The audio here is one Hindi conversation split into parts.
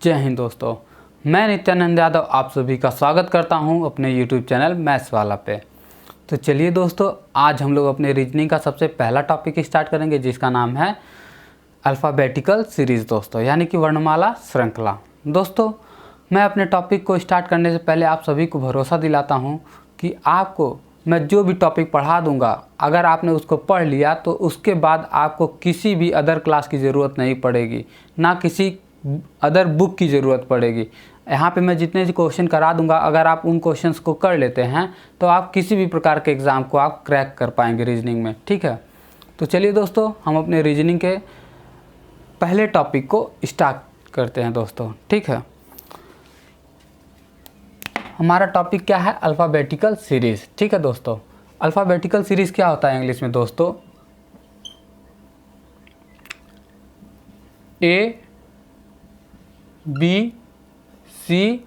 जय हिंद दोस्तों, मैं नित्यानंद यादव आप सभी का स्वागत करता हूं अपने YouTube चैनल मैथ्स वाला पे। तो चलिए दोस्तों, आज हम लोग अपने रीजनिंग का सबसे पहला टॉपिक स्टार्ट करेंगे जिसका नाम है अल्फ़ाबेटिकल सीरीज़ दोस्तों, यानी कि वर्णमाला श्रृंखला। दोस्तों, मैं अपने टॉपिक को स्टार्ट करने से पहले आप सभी को भरोसा दिलाता हूं कि आपको मैं जो भी टॉपिक पढ़ा दूंगा, अगर आपने उसको पढ़ लिया तो उसके बाद आपको किसी भी अदर क्लास की ज़रूरत नहीं पड़ेगी, ना किसी अदर बुक की ज़रूरत पड़ेगी। यहाँ पे मैं जितने भी क्वेश्चन करा दूंगा, अगर आप उन क्वेश्चंस को कर लेते हैं तो आप किसी भी प्रकार के एग्ज़ाम को आप क्रैक कर पाएंगे रीजनिंग में। ठीक है, तो चलिए दोस्तों, हम अपने रीजनिंग के पहले टॉपिक को स्टार्ट करते हैं दोस्तों। ठीक है, हमारा टॉपिक क्या है? Alphabetical series. ठीक है दोस्तों, अल्फ़ाबेटिकल सीरीज़ क्या होता है इंग्लिश में दोस्तों? ए बी सी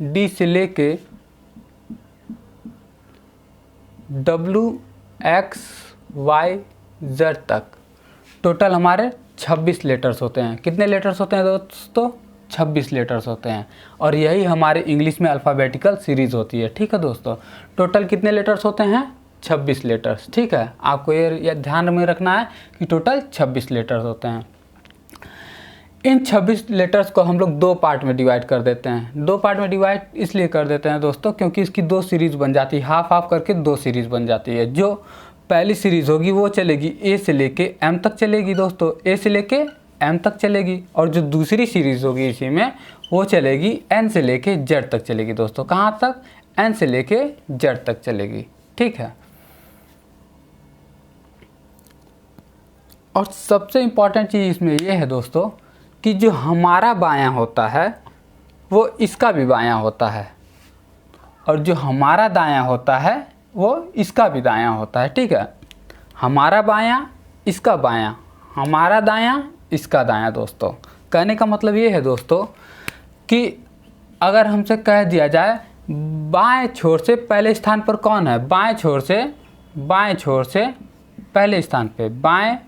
डी से लेके डब्ल्यू एक्स वाई जेड तक टोटल हमारे 26 लेटर्स होते हैं। कितने लेटर्स होते हैं दोस्तों? 26 लेटर्स होते हैं, और यही हमारे इंग्लिश में अल्फ़ाबेटिकल सीरीज़ होती है। ठीक है दोस्तों, टोटल कितने लेटर्स होते हैं? 26 लेटर्स। ठीक है, आपको ये ध्यान में रखना है कि टोटल 26 लेटर्स होते हैं। इन 26 लेटर्स को हम लोग दो पार्ट में डिवाइड कर देते हैं। दो पार्ट में डिवाइड इसलिए कर देते हैं दोस्तों क्योंकि इसकी दो सीरीज़ बन जाती है, हाफ हाफ करके दो सीरीज़ बन जाती है। जो पहली सीरीज़ होगी वो चलेगी ए से लेके एम तक चलेगी दोस्तों, ए से लेके एम तक चलेगी, और जो दूसरी सीरीज़ होगी इसी में वो चलेगी एन से लेके जेड तक चलेगी दोस्तों। कहाँ तक? एन से लेके जेड तक चलेगी। ठीक है, और सबसे इम्पॉर्टेंट चीज़ इसमें यह है दोस्तों कि जो हमारा बायां होता है वो इसका भी बायां होता है, और जो हमारा दायां होता है वो इसका भी दायां होता है। ठीक है, हमारा बायां इसका बायां, हमारा दायां इसका दायां दोस्तों। कहने का मतलब ये है दोस्तों कि अगर हमसे कह दिया जाए बाएं छोर से पहले स्थान पर कौन है, बाएं छोर से पहले स्थान पे, बाएं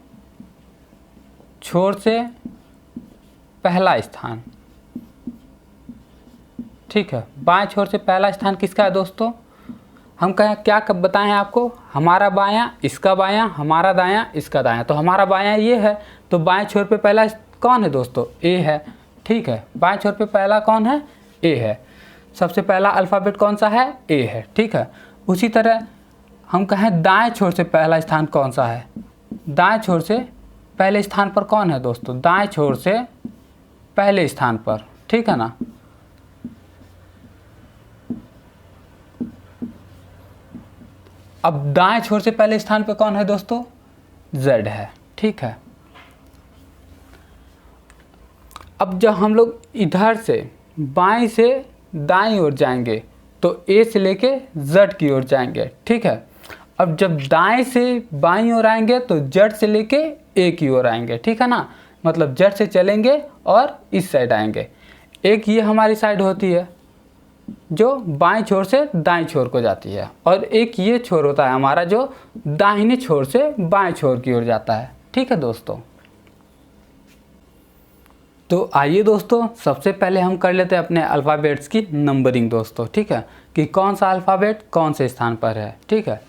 छोर से पहला स्थान। ठीक है, बाएं छोर से पहला स्थान किसका है दोस्तों? हम कहें क्या कब बताएं आपको? हमारा बायां इसका बायां, हमारा दायां इसका दायां। तो हमारा बायां ये है, तो बाएं छोर पे पहला कौन है दोस्तों? ए है। ठीक है, बाएं छोर पे पहला कौन है? ए है। सबसे पहला अल्फ़ाबेट कौन सा है? ए है। ठीक है, उसी तरह हम कहें दाएं छोर से पहला स्थान कौन सा है? दाएं छोर से पहले स्थान पर कौन है दोस्तों? दाएं छोर से पहले स्थान पर। ठीक है ना, अब दाएं छोर से पहले स्थान पे कौन है दोस्तों? Z है। ठीक है, अब जब हम लोग इधर से बाएं से दाएं ओर जाएंगे तो A से लेके Z की ओर जाएंगे। ठीक है, अब जब दाएं से बाईं ओर आएंगे तो Z से लेके A की ओर आएंगे। ठीक है ना, मतलब Z से चलेंगे और इस साइड आएंगे। एक ये हमारी साइड होती है जो बाएं छोर से दाएं छोर को जाती है, और एक ये छोर होता है हमारा जो दाहिने छोर से बाएं छोर की ओर जाता है। ठीक है दोस्तों, तो आइए दोस्तों, सबसे पहले हम कर लेते हैं अपने अल्फ़ाबेट्स की नंबरिंग दोस्तों। ठीक है, कि कौन सा अल्फ़ाबेट कौन से स्थान पर है। ठीक है,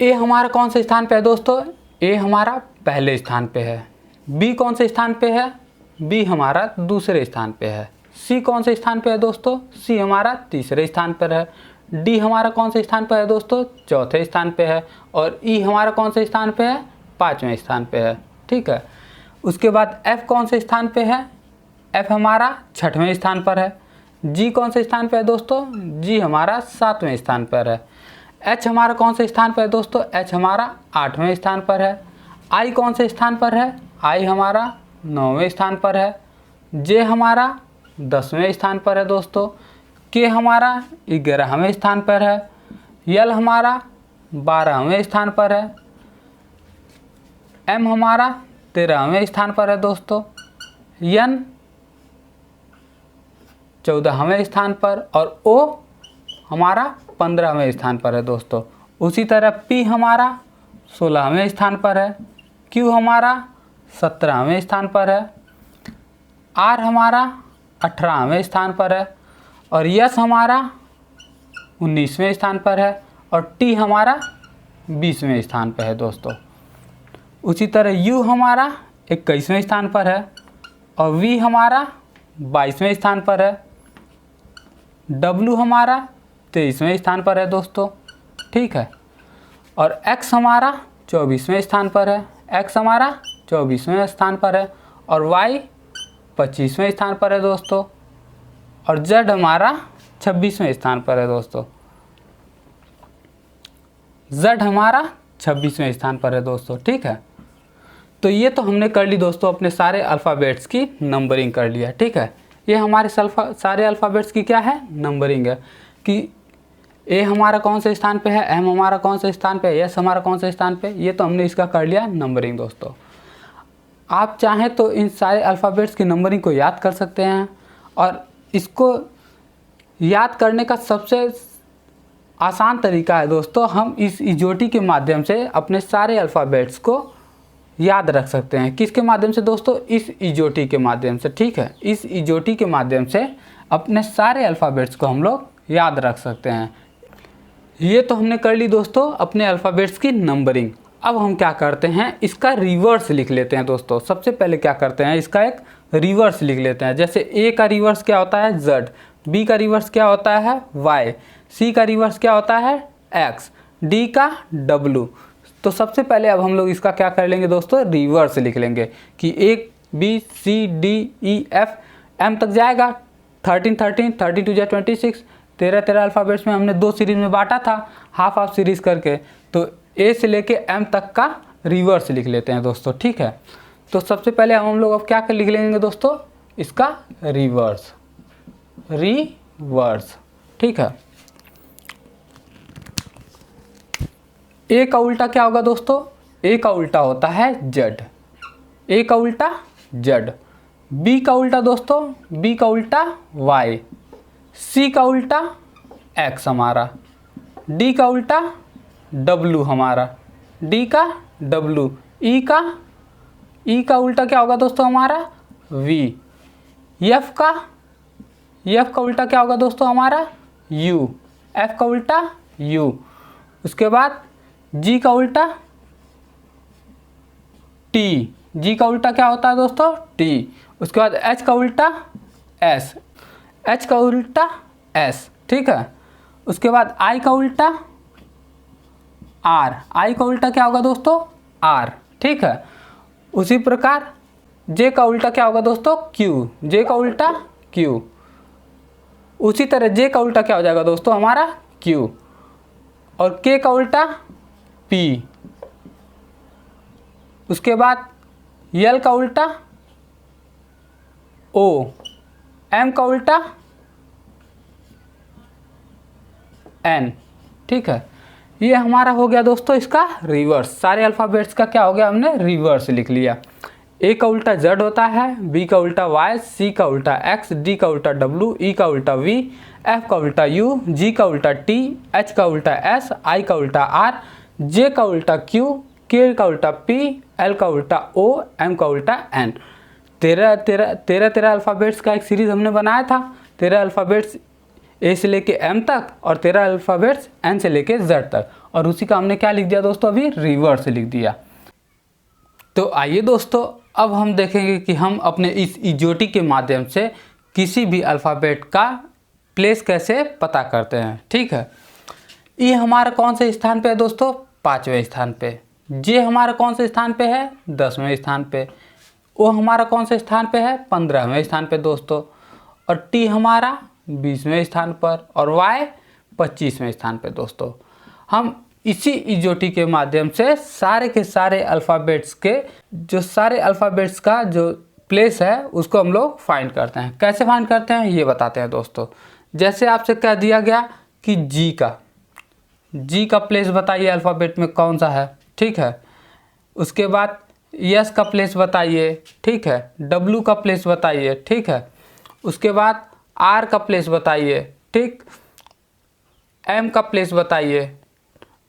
ए हमारा कौन से स्थान पे है दोस्तों? ए हमारा पहले स्थान पे है। बी कौन से स्थान पे है? बी हमारा दूसरे स्थान पे है। सी कौन से स्थान पे है दोस्तों? सी हमारा तीसरे स्थान पर है। डी हमारा कौन से स्थान पर है दोस्तों? चौथे स्थान पे है। और ई हमारा कौन से स्थान पे है? पाँचवें स्थान पे है। ठीक है, उसके बाद एफ कौन से स्थान पे है? एफ हमारा छठवें स्थान पर है। जी कौन से स्थान पे है दोस्तों? जी हमारा सातवें स्थान पर है। एच हमारा कौन से स्थान पर है दोस्तों? एच हमारा आठवें स्थान पर है। आई कौन से स्थान पर है? आई हमारा नौवें स्थान पर है। जे हमारा 10वें स्थान पर है दोस्तों। के हमारा 11वें स्थान पर है। यल हमारा 12वें स्थान पर है। एम हमारा 13वें स्थान पर है दोस्तों। एन 14वें स्थान पर, और ओ हमारा 15वें स्थान पर है दोस्तों। उसी तरह पी हमारा 16वें स्थान पर है। क्यू हमारा 17वें स्थान पर है। आर हमारा 18वें स्थान पर है और यस हमारा 19वें स्थान पर है और टी हमारा 20वें स्थान पर है दोस्तों। उसी तरह यू हमारा 21वें स्थान पर है और वी हमारा 22वें स्थान पर है, डब्लू हमारा 23वें स्थान पर है दोस्तों, ठीक है। और एक्स हमारा 24वें स्थान पर है, एक्स हमारा 24वें स्थान पर है और वाई 25वें स्थान पर है दोस्तों और जेड हमारा 26वें स्थान पर है दोस्तों, जेड हमारा 26वें स्थान पर है दोस्तों, ठीक है। तो ये तो हमने कर ली दोस्तों, अपने सारे अल्फ़ाबेट्स की नंबरिंग कर लिया, ठीक है। ये हमारे सारे अल्फ़ाबेट्स की क्या है, नंबरिंग है कि ए हमारा कौन से स्थान पे है, एम हमारा कौन से स्थान पे है, एस हमारा कौन से स्थान पे, ये तो हमने इसका कर लिया नंबरिंग दोस्तों। आप चाहें तो इन सारे अल्फ़ाबेट्स की नंबरिंग को याद कर सकते हैं और इसको याद करने का सबसे आसान तरीका है दोस्तों, हम इस इजोटी के माध्यम से अपने सारे अल्फ़ाबेट्स को याद रख सकते हैं। किसके माध्यम से दोस्तों, इस इजोटी के माध्यम से, ठीक है। इस इजोटी के माध्यम से अपने सारे अल्फ़ाबेट्स को हम लोग याद रख सकते हैं। ये तो हमने कर ली दोस्तों अपने अल्फ़ाबेट्स की नंबरिंग। अब हम क्या करते हैं, इसका रिवर्स लिख लेते हैं दोस्तों। सबसे पहले क्या करते हैं, इसका एक रिवर्स लिख लेते हैं। जैसे ए का रिवर्स क्या होता है, जेड, बी का रिवर्स क्या होता है, वाई, सी का रिवर्स क्या होता है, एक्स, डी का डब्लू। तो सबसे पहले अब हम लोग इसका क्या कर लेंगे दोस्तों, रिवर्स लिख लेंगे कि A B C D E F M तक जाएगा। 13 13 32 या 26 13 अल्फ़ाबेट्स में हमने 2 सीरीज़ में बांटा था, हाफ हाफ सीरीज़ करके। तो ए से लेके एम तक का रिवर्स लिख लेते हैं दोस्तों, ठीक है। तो सबसे पहले हम लोग अब क्या कर लिख लेंगे दोस्तों, इसका रिवर्स, रिवर्स, ठीक है। ए का उल्टा क्या होगा दोस्तों, ए का उल्टा होता है जेड, ए का उल्टा जेड। बी का उल्टा दोस्तों, बी का उल्टा वाई, सी का उल्टा एक्स हमारा, डी का उल्टा डब्लू हमारा, डी का डब्लू, ई का उल्टा क्या होगा दोस्तों हमारा, वी, एफ का उल्टा क्या होगा दोस्तों हमारा, यू, एफ का उल्टा यू। उसके बाद जी का उल्टा टी, जी का उल्टा क्या होता है दोस्तों, टी। उसके बाद एच का उल्टा एस, एच का उल्टा एस, ठीक है। उसके बाद आई का उल्टा आर, आई का उल्टा क्या होगा दोस्तों, आर, ठीक है। उसी प्रकार जे का उल्टा क्या होगा दोस्तों, क्यू, जे का उल्टा क्यू। उसी तरह जे का उल्टा क्या हो जाएगा दोस्तों हमारा, क्यू। और के का उल्टा पी। उसके बाद यल का उल्टा ओ, एम का उल्टा एन, ठीक है। ये हमारा हो गया दोस्तों इसका रिवर्स। सारे अल्फ़ाबेट्स का क्या हो गया, हमने रिवर्स लिख लिया। ए का उल्टा जेड होता है, बी का उल्टा वाई, सी का उल्टा एक्स, डी का उल्टा डब्लू, ई का उल्टा वी, एफ का उल्टा यू, जी का उल्टा टी, एच का उल्टा एस, आई का उल्टा आर, जे का उल्टा क्यू, के का उल्टा पी, एल का उल्टा ओ, एम का उल्टा एन। 13 अल्फ़ाबेट्स का एक सीरीज़ हमने बनाया था। 13 अल्फ़ाबेट्स ए से लेके एम तक और 13 अल्फ़ाबेट्स एन से लेके जेड तक, और उसी का हमने क्या लिख दिया दोस्तों, अभी रिवर्स लिख दिया। तो आइए दोस्तों अब हम देखेंगे कि हम अपने इस इजोटी के माध्यम से किसी भी अल्फ़ाबेट का प्लेस कैसे पता करते हैं, ठीक है। ये हमारा कौन से स्थान पे है दोस्तों, 5वें स्थान पे। जे हमारा कौन से स्थान पे है, 10वें स्थान पे। ओ हमारा कौन से स्थान पे है, 15वें स्थान पे दोस्तों। और टी हमारा 20वें स्थान पर और वाई 25वें स्थान पे दोस्तों। हम इसी इजोटी के माध्यम से सारे के सारे अल्फ़ाबेट्स के सारे अल्फ़ाबेट्स का जो प्लेस है उसको हम लोग फाइंड करते हैं। कैसे फाइंड करते हैं ये बताते हैं दोस्तों। जैसे आपसे कह दिया गया कि जी का प्लेस बताइए अल्फ़ाबेट में कौन सा है, ठीक है। उसके बाद यस का प्लेस बताइए, ठीक है। डब्लू का प्लेस बताइए, ठीक है। उसके बाद आर का प्लेस बताइए, ठीक। एम का प्लेस बताइए।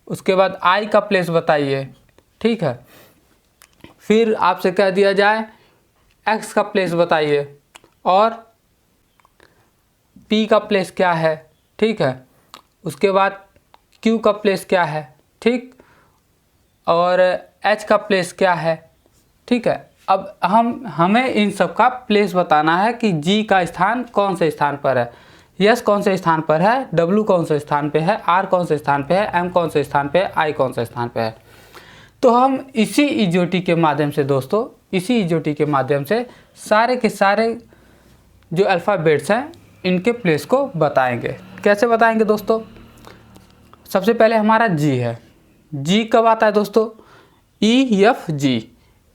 उसके बाद आई का प्लेस बताइए, ठीक है। फिर आपसे कह दिया जाए एक्स का प्लेस बताइए, और P का प्लेस क्या है, ठीक है। उसके बाद Q का प्लेस क्या है, ठीक, और H का प्लेस क्या है, ठीक है। अब हमें इन सब का प्लेस बताना है कि G का स्थान कौन से स्थान पर है, S कौन से स्थान पर है, W कौन से स्थान पे है, R कौन से स्थान पे है, M कौन से स्थान पे है, I कौन से स्थान पे है। तो हम इसी ईजोटी के माध्यम से दोस्तों, इसी ईजोटी के माध्यम से सारे के सारे जो अल्फ़ाबेट्स हैं इनके प्लेस को बताएंगे। कैसे बताएंगे दोस्तों? सबसे पहले हमारा G है। G कब आता है दोस्तों? E F G।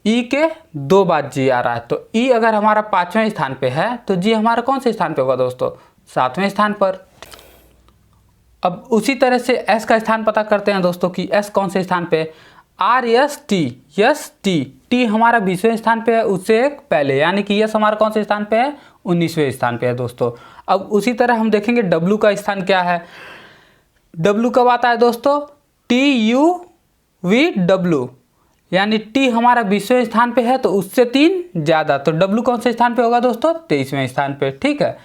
E के 2 बार G आ रहा है, तो E अगर हमारा 5वें स्थान पे है तो G हमारा कौन से स्थान पे होगा दोस्तों? 7वें स्थान पर। अब उसी तरह से S का स्थान पता करते हैं दोस्तों कि S कौन से स्थान पे है। R S T, yes T हमारा 20वें स्थान पे है, उससे एक पहले, यानी कि यस हमारा कौन से स्थान पे है? 19वें स्थान पे है दोस्तों। अब उसी तरह हम देखेंगे W का स्थान क्या है। W कब आता है दोस्तों? T U V W, यानी T हमारा 20वें स्थान पे है तो उससे 3 ज़्यादा, तो W कौन से स्थान पे होगा दोस्तों? 23वें स्थान पे, ठीक है।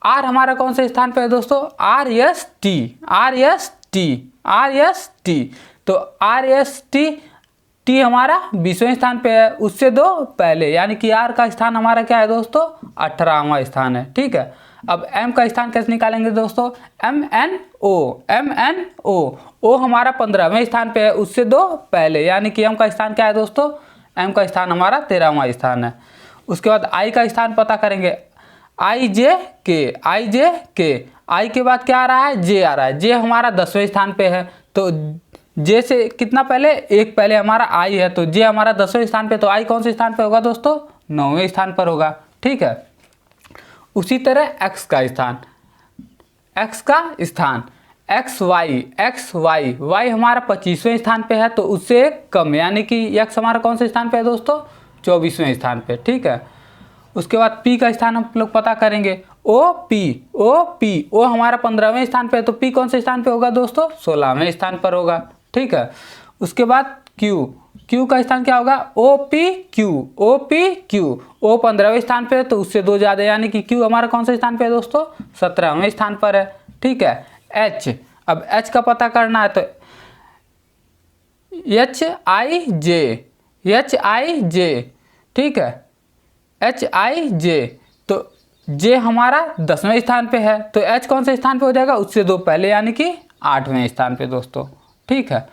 R हमारा कौन से स्थान पे है दोस्तों? R S T, R S T, R S T, तो R S T हमारा 20वें स्थान पे है, उससे 2 पहले, यानी कि R का स्थान हमारा क्या है दोस्तों? 18वां स्थान है, ठीक है। अब M का स्थान कैसे निकालेंगे दोस्तों? M N O, O हमारा 15वें स्थान पे है, उससे 2 पहले, यानी कि M का स्थान क्या है दोस्तों? M का स्थान हमारा 13वां स्थान है। उसके बाद I का स्थान पता करेंगे। I J K, I के बाद क्या आ रहा है? J आ रहा है। J हमारा 10वें स्थान पे है, तो J से कितना पहले? एक पहले हमारा I है, तो J हमारा 10वें स्थान पे, तो I कौन से स्थान पे होगा दोस्तों? 9वें स्थान पर होगा, ठीक है। उसी तरह X का स्थान, Y हमारा 25वें स्थान पे है, तो उससे एक कम, यानी कि X हमारा कौन से स्थान पे है दोस्तों? 24वें स्थान पे, ठीक है। उसके बाद P का स्थान हम लोग पता करेंगे। O हमारा 15वें स्थान पे है, तो P कौन से स्थान पे होगा दोस्तों? 16वें स्थान पर होगा, ठीक है। उसके बाद Q का स्थान क्या होगा? OPQ, O 15वें स्थान पे है, तो उससे 2 ज़्यादा, यानी कि Q हमारा कौन से स्थान पे है दोस्तों? 17वें स्थान पर है, ठीक है। H, अब H का पता करना है, तो HIJ, ठीक है, HIJ, तो J हमारा 10वें स्थान पे है, तो H कौन से स्थान पे हो जाएगा? उससे 2 पहले, यानी कि 8वें स्थान पे दोस्तों, ठीक है।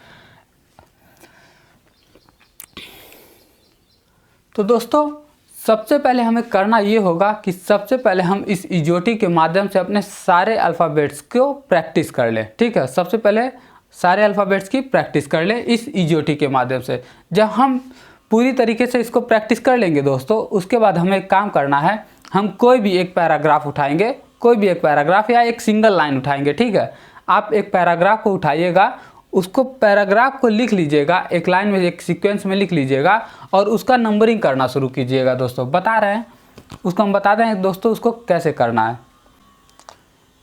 तो दोस्तों सबसे पहले हमें करना ये होगा कि सबसे पहले हम इस ईजोटी के माध्यम से अपने सारे अल्फ़ाबेट्स को प्रैक्टिस कर लें, ठीक है। सबसे पहले सारे अल्फ़ाबेट्स की प्रैक्टिस कर लें इस ईजोटी के माध्यम से। जब हम पूरी तरीके से इसको प्रैक्टिस कर लेंगे दोस्तों, उसके बाद हमें एक काम करना है, हम कोई भी एक पैराग्राफ उठाएंगे, कोई भी एक पैराग्राफ या एक सिंगल लाइन उठाएंगे, ठीक है। आप एक पैराग्राफ को उठाइएगा, उसको पैराग्राफ को लिख लीजिएगा, एक लाइन में, एक सीक्वेंस में लिख लीजिएगा और उसका नंबरिंग करना शुरू कीजिएगा दोस्तों। बता रहे हैं, उसको हम बता दें दोस्तों उसको कैसे करना है।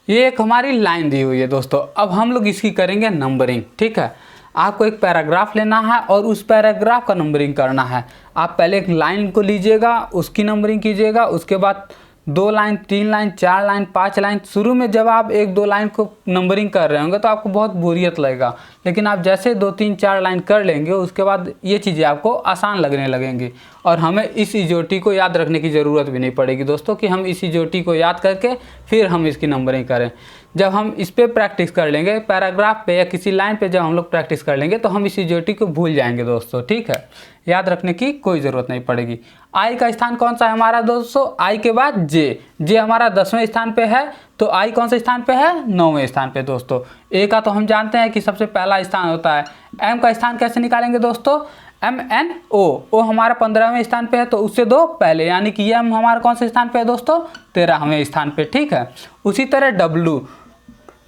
ये एक हमारी लाइन दी हुई है दोस्तों, अब हम लोग इसकी करेंगे नंबरिंग, ठीक है। आपको एक पैराग्राफ लेना है और उस पैराग्राफ का नंबरिंग करना है। आप पहले एक लाइन को लीजिएगा, उसकी नंबरिंग कीजिएगा, उसके बाद 2 लाइन, 3 लाइन, 4 लाइन, 5 लाइन। शुरू में जब आप 1-2 लाइन को नंबरिंग कर रहे होंगे तो आपको बहुत बोरियत लगेगा, लेकिन आप जैसे 2, 3, 4 लाइन कर लेंगे उसके बाद ये चीज़ें आपको आसान लगने लगेंगी और हमें इस ईजोटी को याद रखने की ज़रूरत भी नहीं पड़ेगी दोस्तों कि हम इस ईजोटी को याद करके फिर हम इसकी नंबरिंग करें। जब हम इस पर प्रैक्टिस कर लेंगे, पैराग्राफ पे या किसी लाइन पे जब हम लोग प्रैक्टिस कर लेंगे तो हम इस ईजोटी को भूल जाएंगे दोस्तों, ठीक है। याद रखने की कोई ज़रूरत नहीं पड़ेगी। आई का स्थान कौन सा है हमारा दोस्तों? आई के बाद जे हमारा 10वें स्थान पे है, तो आई कौन से स्थान पे है? 9वें स्थान पे दोस्तों। ए का तो हम जानते हैं कि सबसे पहला स्थान होता है। एम का स्थान कैसे निकालेंगे दोस्तों? MNO हमारा 15वें स्थान पे है, तो उससे 2 पहले, यानी कि एम हमारा कौन से स्थान पे है दोस्तों? 13वें स्थान पे, ठीक है। उसी तरह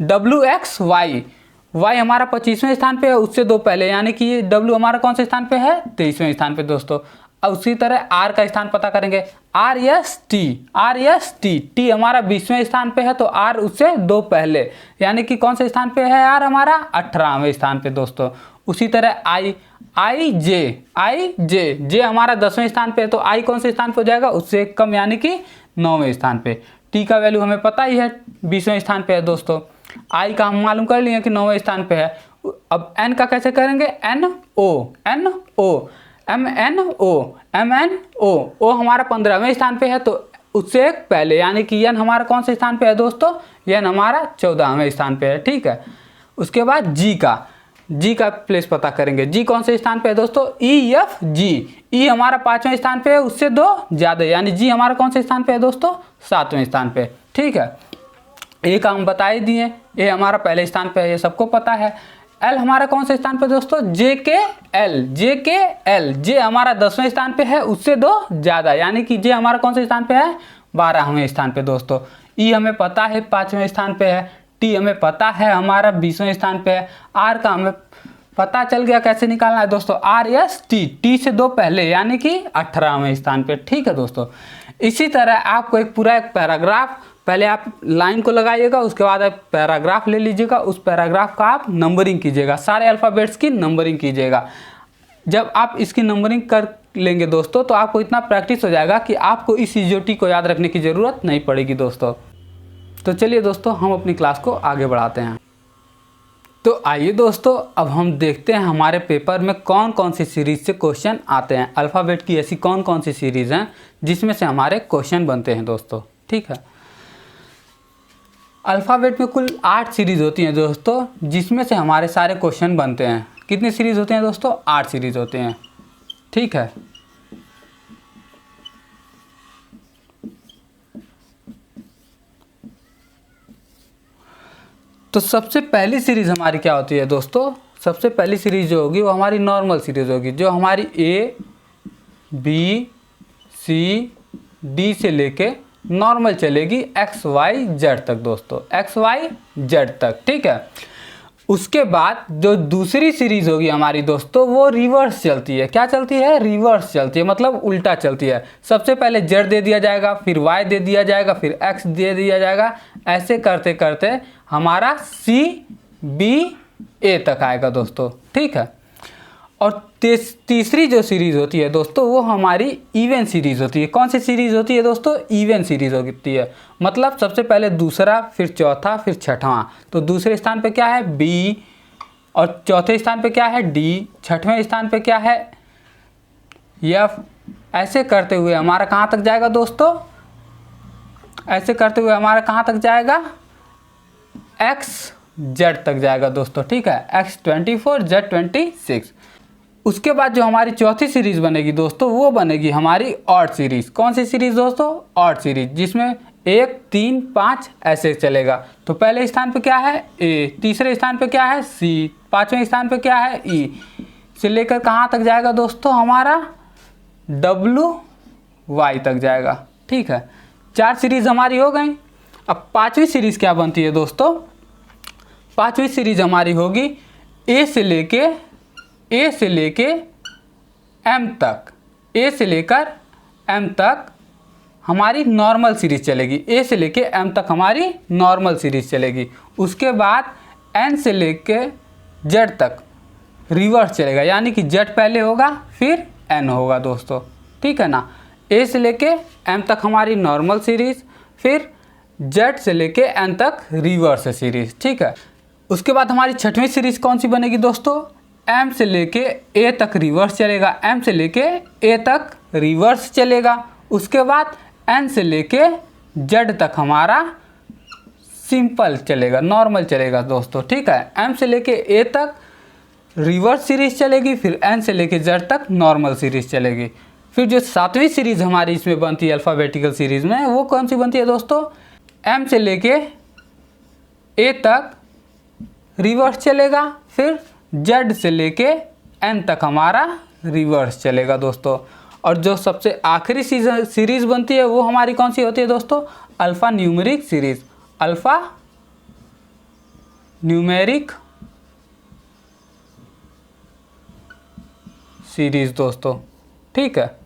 WXY हमारा 25वें स्थान पे है, उससे 2 पहले, यानी कि ये W हमारा कौन से स्थान पे है? 23वें स्थान पे दोस्तों। अब उसी तरह R का स्थान पता करेंगे। RST T हमारा 20वें स्थान पे है, तो R उससे 2 पहले, यानी कि कौन से स्थान पे है R हमारा? 18वें स्थान पे दोस्तों। उसी तरह IJ हमारा 10वें स्थान पे है, तो I कौन से स्थान पे हो जाएगा? उससे कम, यानी कि 9वें स्थान पे। टी का वैल्यू हमें पता ही है 20वें स्थान पे है दोस्तों। आई का हम मालूम कर लिए कि 9वें स्थान पे है। अब एन का कैसे करेंगे, N O M N O हमारा 15वें स्थान पे है, तो उससे एक पहले यानी कि एन हमारा कौन से स्थान पे है दोस्तों, एन हमारा 14वें स्थान पे है, ठीक है। उसके बाद जी का प्लेस पता करेंगे। जी कौन से स्थान पे है दोस्तों, ई एफ जी। ई हमारा 5वें स्थान पे है, उससे 2 ज़्यादा, यानी जी हमारा कौन से स्थान पे है दोस्तों, 7वें स्थान पे, ठीक है। ए का हम बता ही दिए, ए हमारा पहले स्थान पे है, ये सबको पता है। एल हमारा कौन से स्थान पे दोस्तों, जे के एल। जे हमारा 10वें स्थान पे है, उससे 2 ज़्यादा, यानी कि जे हमारा कौन से स्थान पे है, 12वें स्थान पे दोस्तों। ई हमें पता है 5वें स्थान पे है। टी हमें पता है हमारा 20वें स्थान पे है। आर का हमें पता चल गया कैसे निकालना है दोस्तों, आर एस टी से 2 पहले, यानी कि 18वें स्थान पे, ठीक है दोस्तों। इसी तरह आपको एक पैराग्राफ, पहले आप लाइन को लगाइएगा, उसके बाद आप पैराग्राफ ले लीजिएगा, उस पैराग्राफ का आप नंबरिंग कीजिएगा, सारे अल्फ़ाबेट्स की नंबरिंग कीजिएगा। जब आप इसकी नंबरिंग कर लेंगे दोस्तों, तो आपको इतना प्रैक्टिस हो जाएगा कि आपको इस CGOT को याद रखने की ज़रूरत नहीं पड़ेगी दोस्तों। तो चलिए दोस्तों, हम अपनी क्लास को आगे बढ़ाते हैं। तो आइए दोस्तों, अब हम देखते हैं हमारे पेपर में कौन कौन सी सीरीज़ से क्वेश्चन आते हैं। अल्फ़ाबेट की ऐसी कौन कौन सी सीरीज़ हैं जिसमें से हमारे क्वेश्चन बनते हैं दोस्तों, ठीक है। अल्फ़ाबेट में कुल 8 सीरीज़ होती हैं दोस्तों, जिसमें से हमारे सारे क्वेश्चन बनते हैं। कितनी सीरीज़ होते हैं दोस्तों, 8 सीरीज़ होते हैं, ठीक है। तो सबसे पहली सीरीज़ हमारी क्या होती है दोस्तों, सबसे पहली सीरीज़ जो होगी वो हमारी नॉर्मल सीरीज़ होगी, जो हमारी ए बी सी डी से लेके नॉर्मल चलेगी XYZ तक दोस्तों, XYZ तक, ठीक है। उसके बाद जो दूसरी सीरीज़ होगी हमारी दोस्तों, वो रिवर्स चलती है। क्या चलती है, रिवर्स चलती है, मतलब उल्टा चलती है। सबसे पहले Z दे दिया जाएगा, फिर Y दे दिया जाएगा, फिर X दे दिया जाएगा, ऐसे करते करते हमारा CBA तक आएगा दोस्तों, ठीक है। और तीसरी जो सीरीज़ होती है दोस्तों, वो हमारी इवन सीरीज़ होती है। कौन सी सीरीज़ होती है दोस्तों, इवन सीरीज़ होती है। मतलब सबसे पहले दूसरा, फिर चौथा, फिर छठवां। तो दूसरे स्थान पे क्या है, B, और चौथे स्थान पे क्या है, D, छठवें स्थान पे क्या है, F। ऐसे करते हुए हमारा कहाँ तक जाएगा दोस्तों, ऐसे करते हुए हमारा कहाँ तक जाएगा, XZ तक जाएगा दोस्तों, ठीक है। X24 Z26। उसके बाद जो हमारी चौथी सीरीज़ बनेगी दोस्तों, वो बनेगी हमारी ऑड सीरीज़। कौन सी सीरीज़ दोस्तों, ऑड सीरीज़, जिसमें 1, 3, 5 ऐसे चलेगा। तो पहले स्थान पे क्या है, A, तीसरे स्थान पे क्या है, C, 5वें स्थान पे क्या है, E, से लेकर कहाँ तक जाएगा दोस्तों, हमारा WY तक जाएगा, ठीक है। 4 सीरीज़ हमारी हो गई। अब 5वीं सीरीज़ क्या बनती है दोस्तों, 5वीं सीरीज़ हमारी होगी A से लेके M तक, A से लेकर M तक हमारी नॉर्मल सीरीज़ चलेगी। A से लेके M तक हमारी नॉर्मल सीरीज़ चलेगी। उसके बाद N से लेके Z तक रिवर्स चलेगा, यानी कि Z पहले होगा फिर N होगा दोस्तों, ठीक है ना। A से लेके M तक हमारी नॉर्मल सीरीज़, फिर Z से लेके N तक रिवर्स सीरीज़, ठीक है। उसके बाद हमारी छठवीं सीरीज़ कौन सी बनेगी दोस्तों, M से लेके A तक रिवर्स चलेगा, M से लेके A तक रिवर्स चलेगा। उसके बाद N से लेके Z तक हमारा सिंपल चलेगा, नॉर्मल चलेगा दोस्तों, ठीक है। M से लेके A तक रिवर्स सीरीज़ चलेगी, फिर N से लेके Z तक नॉर्मल सीरीज़ चलेगी। फिर जो 7वीं सीरीज़ हमारी इसमें बनती है अल्फ़ाबेटिकल सीरीज़ में, वो कौन सी बनती है दोस्तों, M से लेके A तक रिवर्स चलेगा, फिर Z से लेके N तक हमारा रिवर्स चलेगा दोस्तों। और जो सबसे आखिरी सीरीज़ बनती है वो हमारी कौन सी होती है दोस्तों, alpha numeric series, alpha numeric series दोस्तों, ठीक है।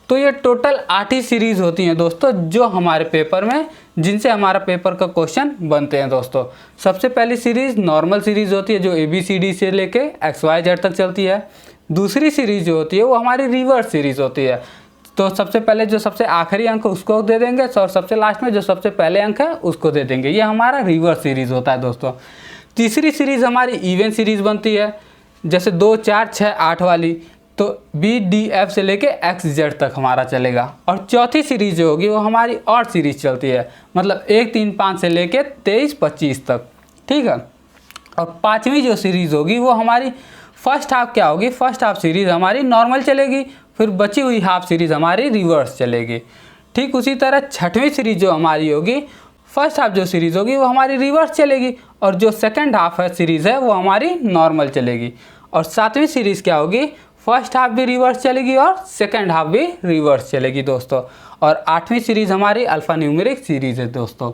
तो ये टोटल 8 ही सीरीज़ होती हैं दोस्तों, जो हमारे पेपर में, जिनसे हमारा पेपर का क्वेश्चन बनते हैं दोस्तों। सबसे पहली सीरीज़ नॉर्मल सीरीज़ होती है, जो ABCD से लेके XYZ तक चलती है। दूसरी सीरीज़ जो होती है वो हमारी रिवर्स सीरीज़ होती है। तो सबसे पहले जो सबसे आखिरी अंक है उसको दे देंगे और सबसे लास्ट में जो सबसे पहले अंक है उसको दे देंगे। ये हमारा रिवर्स सीरीज़ होता है दोस्तों। तीसरी सीरीज़ हमारी इवन सीरीज़ बनती है, जैसे 2, 4, 6, 8 वाली, तो BDF से लेके XZ तक हमारा चलेगा। और चौथी सीरीज़ जो होगी वो हमारी ऑड सीरीज़ चलती है, मतलब 1, 3, 5 से लेके 23, 25 तक, ठीक है। और पाँचवीं जो सीरीज़ होगी वो हमारी फर्स्ट हाफ क्या होगी, फर्स्ट हाफ सीरीज़ हमारी नॉर्मल चलेगी, फिर बची हुई हाफ सीरीज़ हमारी रिवर्स चलेगी। ठीक उसी तरह छठवीं सीरीज़ जो हमारी होगी, फर्स्ट हाफ जो सीरीज़ होगी वो हमारी रिवर्स चलेगी, और जो सेकंड हाफ है सीरीज़ है वो हमारी नॉर्मल चलेगी। और सातवीं सीरीज़ क्या होगी, फर्स्ट हाफ भी रिवर्स चलेगी और सेकंड हाफ भी रिवर्स चलेगी दोस्तों। और आठवीं सीरीज़ हमारी अल्फ़ा न्यूमेरिक सीरीज़ है दोस्तों।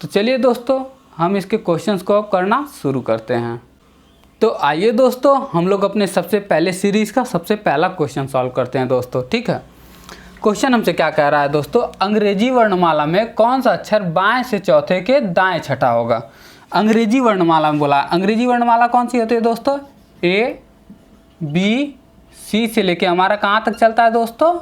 तो चलिए दोस्तों हम इसके क्वेश्चंस को अब करना शुरू करते हैं। तो आइए दोस्तों हम लोग अपने सबसे पहले सीरीज़ का सबसे पहला क्वेश्चन सॉल्व करते हैं दोस्तों, ठीक है। क्वेश्चन हमसे क्या कह रहा है दोस्तों, अंग्रेजी वर्णमाला में कौन सा अक्षर बाएं से चौथे के दाएं छठा होगा। अंग्रेजी वर्णमाला में बोला, अंग्रेजी वर्णमाला कौन सी होती है दोस्तों, ABC से लेके हमारा कहाँ तक चलता है दोस्तों,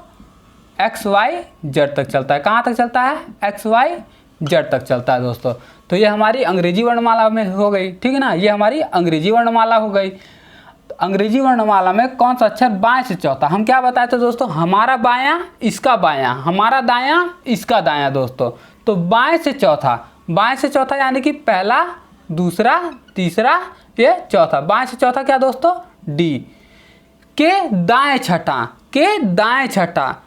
XYZ तक चलता है। कहाँ तक चलता है, XYZ तक चलता है दोस्तों। तो ये हमारी अंग्रेजी वर्णमाला में हो गई, ठीक है ना, ये हमारी अंग्रेजी वर्णमाला हो गई। अंग्रेजी वर्णमाला में कौन सा अक्षर बाएं से चौथा, हम क्या बताए थे दोस्तों, हमारा बायां इसका बायां, हमारा दायां इसका दायां दोस्तों। तो बाएं से चौथा, बाएं से चौथा यानी कि पहला, दूसरा, तीसरा, ये चौथा। बाएं से चौथा क्या दोस्तों, D के दाएं छठा, के दाएं छठा,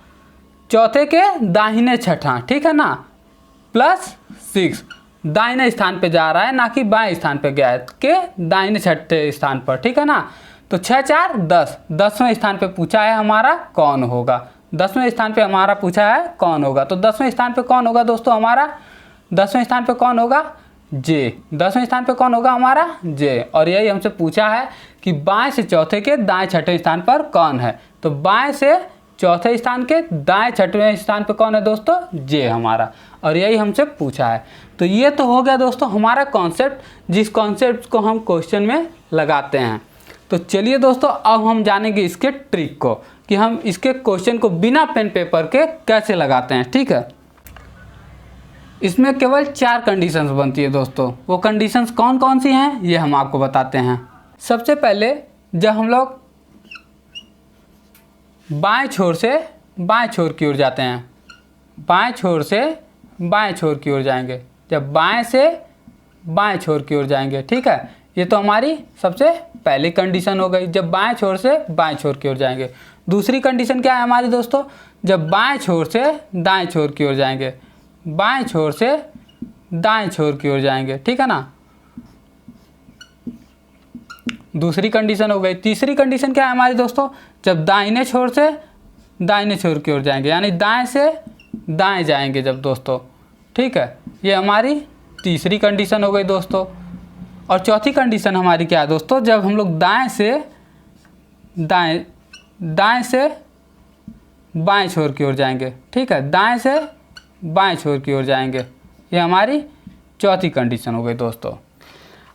चौथे के दाहिने छठा, ठीक है ना, +6 दाहिने स्थान पे जा रहा है ना कि बाएं स्थान पे गया है, के दाहिने छठे स्थान पर, ठीक है ना। तो 6, 4, 10, 10वें स्थान पे पूछा है हमारा कौन होगा, 10वें स्थान पे हमारा पूछा है कौन होगा। तो 10वें स्थान पे कौन होगा दोस्तों हमारा, 10वें स्थान पे कौन होगा, J। 10वें स्थान पे कौन होगा हमारा, J। और यही हमसे पूछा है कि बाएं से चौथे के दाएं छठे स्थान पर कौन है। तो बाएं से चौथे स्थान के दाएं छठवें स्थान पे कौन है दोस्तों, J हमारा, और यही हमसे पूछा है। तो ये तो हो गया दोस्तों हमारा कॉन्सेप्ट, जिस कॉन्सेप्ट को हम क्वेश्चन में लगाते हैं। तो चलिए दोस्तों अब हम जानेंगे इसके ट्रिक को, कि हम इसके क्वेश्चन को बिना पेन पेपर के कैसे लगाते हैं, ठीक है। इसमें केवल 4 कंडीशंस बनती है दोस्तों। वो कंडीशंस कौन कौन सी हैं ये हम आपको बताते हैं। सबसे पहले जब हम लोग बाएं छोर से बाएं छोर की ओर जाते हैं, बाएं छोर से बाएं छोर की ओर जाएंगे, जब बाएं से बाएं छोर की ओर जाएंगे, ठीक है। ये तो हमारी सबसे पहली कंडीशन हो गई, जब बाएं छोर से बाएं छोर की ओर जाएंगे। दूसरी कंडीशन क्या है हमारी दोस्तों, जब बाएं छोर से दाएं छोर की ओर जाएंगे, बाएं छोर से दाएं छोर की ओर जाएंगे, ठीक है ना, दूसरी कंडीशन हो गई। तीसरी कंडीशन क्या है हमारी दोस्तों, जब दाहिने छोर से दाहिने छोर की ओर जाएंगे, यानी दाएं से दाएं जाएंगे जब दोस्तों, ठीक है, ये हमारी तीसरी कंडीशन हो गई दोस्तों। और चौथी कंडीशन हमारी क्या है दोस्तों, जब हम लोग दाएं से बाएं छोर की ओर जाएंगे, ठीक है, दाएं से बाएं छोर की ओर जाएंगे, ये हमारी चौथी कंडीशन हो गई दोस्तों।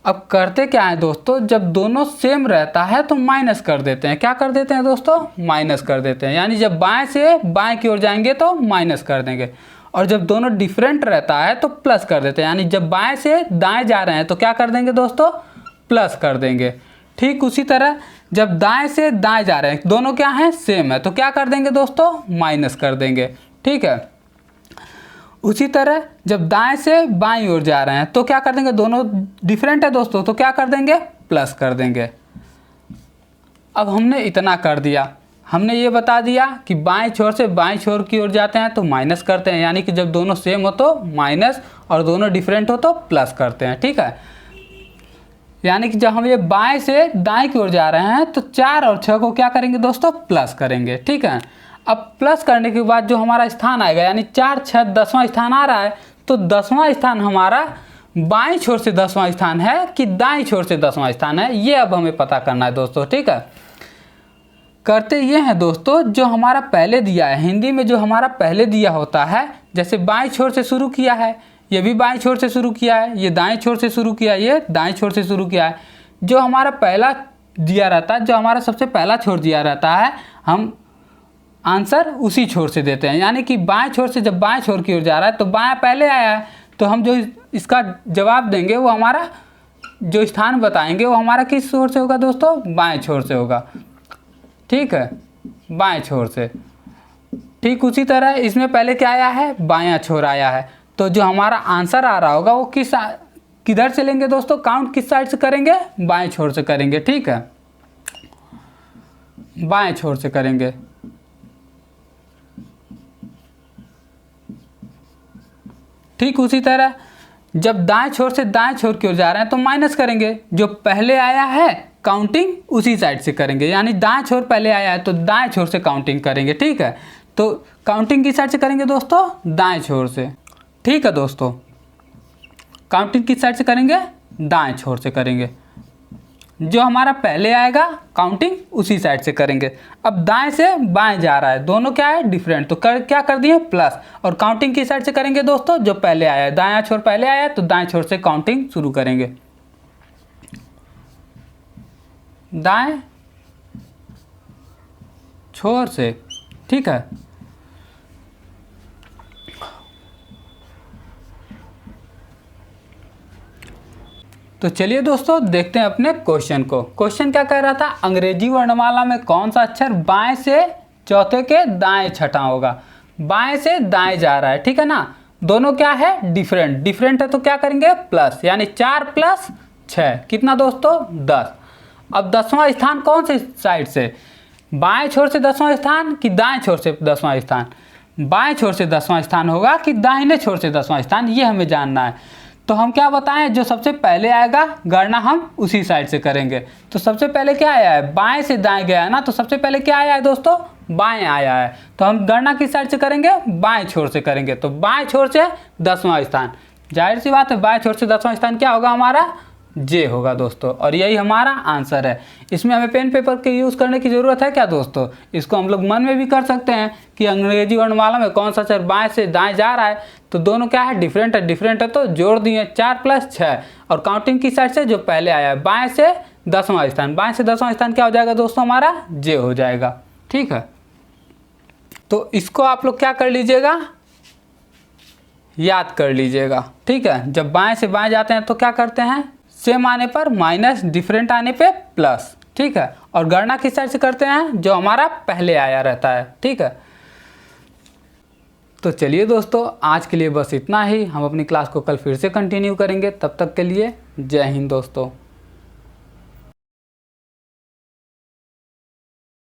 अब करते क्या है दोस्तों, जब दोनों सेम रहता है तो माइनस कर देते हैं। क्या कर देते हैं दोस्तों, माइनस कर देते हैं, यानी जब बाएं से बाएं की ओर जाएंगे तो माइनस कर देंगे, और जब दोनों डिफरेंट रहता है तो प्लस कर देते हैं, यानी जब बाएं से दाएं जा रहे हैं तो क्या कर देंगे दोस्तों, प्लस कर देंगे। ठीक उसी तरह जब दाएं से दाएं जा रहे हैं, दोनों क्या हैं, सेम है, तो क्या कर देंगे दोस्तों, माइनस कर देंगे, ठीक है। उसी तरह जब दाएं से बाईं ओर जा रहे हैं तो क्या कर देंगे, दोनों डिफरेंट है दोस्तों, तो क्या कर देंगे, प्लस कर देंगे। अब हमने इतना कर दिया, हमने ये बता दिया कि बाएं छोर से बाएं छोर की ओर जाते हैं तो माइनस करते हैं, यानी कि जब दोनों सेम हो तो माइनस और दोनों डिफरेंट हो तो प्लस करते हैं, ठीक है। यानी कि जब हम ये बाएं से दाएं की ओर जा रहे हैं तो 4 और 6 को क्या करेंगे दोस्तों, प्लस करेंगे, ठीक है। अब प्लस करने के बाद जो हमारा स्थान आएगा, यानी 4, 6 10वां स्थान आ रहा है, तो 10वां स्थान हमारा बाईं छोर से 10वां स्थान है कि दाईं छोर से 10वां स्थान है, ये अब हमें पता करना है दोस्तों, ठीक है। करते ये हैं दोस्तों, जो हमारा पहले दिया है, हिंदी में जो हमारा पहले दिया होता है, जैसे बाईं छोर से शुरू किया है, ये भी बाईं छोर से शुरू किया है, ये दाईं छोर से शुरू किया है, ये दाईं छोर से शुरू किया है। जो हमारा पहला दिया रहता है, जो हमारा सबसे पहला छोर दिया रहता है, हम आंसर उसी छोर से देते हैं, यानी कि बाएं छोर से जब बाएं छोर की ओर जा रहा है तो बायां पहले आया है, तो हम जो इसका जवाब देंगे वो हमारा जो स्थान बताएंगे वो हमारा किस छोर से होगा दोस्तों, बाएं छोर से होगा। ठीक है, बाएं छोर से। ठीक उसी तरह इसमें पहले क्या आया है, बायां छोर आया है, तो जो हमारा आंसर आ रहा होगा वो किधर से लेंगे दोस्तों, काउंट किस साइड से करेंगे, बाएं छोर से करेंगे। ठीक है, बाएं छोर से करेंगे। ठीक उसी तरह जब दाएं छोर से दाएं छोर की ओर जा रहे हैं तो माइनस करेंगे, जो पहले आया है काउंटिंग उसी साइड से करेंगे, यानी दाएं छोर पहले आया है तो दाएं छोर से काउंटिंग करेंगे। ठीक है, तो काउंटिंग किस साइड से करेंगे दोस्तों, दाएं छोर से। ठीक है दोस्तों, काउंटिंग किस साइड से करेंगे, दाएं छोर से करेंगे। जो हमारा पहले आएगा काउंटिंग उसी साइड से करेंगे। अब दाएं से बाएं जा रहा है, दोनों क्या है, डिफरेंट, तो क्या कर दिए, प्लस। और काउंटिंग किस साइड से करेंगे दोस्तों, जो पहले आया है, दायां छोर पहले आया है तो दाएं छोर से काउंटिंग शुरू करेंगे, दाएं छोर से। ठीक है, तो चलिए दोस्तों देखते हैं अपने क्वेश्चन को। क्वेश्चन क्या कह रहा था, अंग्रेजी वर्णमाला में कौन सा अक्षर बाएं से चौथे के दाएं छठा होगा। बाएं से दाएं जा रहा है, ठीक है ना, दोनों क्या है, डिफरेंट। डिफरेंट है तो क्या करेंगे, प्लस, यानी 4 + 6 कितना दोस्तों, 10। अब 10वां स्थान कौन से साइड से, बाएं छोर से 10वां स्थान कि दाएं छोर से 10वां स्थान, बाएं छोर से 10वां स्थान होगा कि दाहिने छोर से 10वां स्थान, ये हमें जानना है। तो हम क्या बताएं, जो सबसे पहले आएगा गणना हम उसी साइड से करेंगे। तो सबसे पहले क्या आया है, बाएं से दाएं गया है ना, तो सबसे पहले क्या आया है दोस्तों, बाएं आया है, तो हम गणना किस साइड से करेंगे, बाएं छोर से करेंगे। तो बाएं छोर से 10वां स्थान, जाहिर सी बात है बाएं छोर से 10वां स्थान क्या होगा हमारा, जे होगा दोस्तों, और यही हमारा आंसर है। इसमें हमें पेन पेपर के यूज़ करने की ज़रूरत है क्या दोस्तों, इसको हम लोग मन में भी कर सकते हैं कि अंग्रेजी वर्णमाला में कौन सा अक्षर बाएं से दाएं जा रहा है, तो दोनों क्या है, डिफरेंट है। डिफरेंट है तो जोड़ दिए 4 + 6, और काउंटिंग की साइड से जो पहले आया है बाएं से 10वां स्थान, बाएं से 10वां स्थान क्या हो जाएगा दोस्तों, हमारा जे हो जाएगा। ठीक है, तो इसको आप लोग क्या कर लीजिएगा, याद कर लीजिएगा। ठीक है, जब बाएं से बाएं जाते हैं तो क्या करते हैं, सेम आने पर माइनस, डिफरेंट आने पे प्लस। ठीक है, और गणना किस साइड से करते हैं, जो हमारा पहले आया रहता है। ठीक है, तो चलिए दोस्तों आज के लिए बस इतना ही। हम अपनी क्लास को कल फिर से कंटिन्यू करेंगे, तब तक के लिए जय हिंद दोस्तों।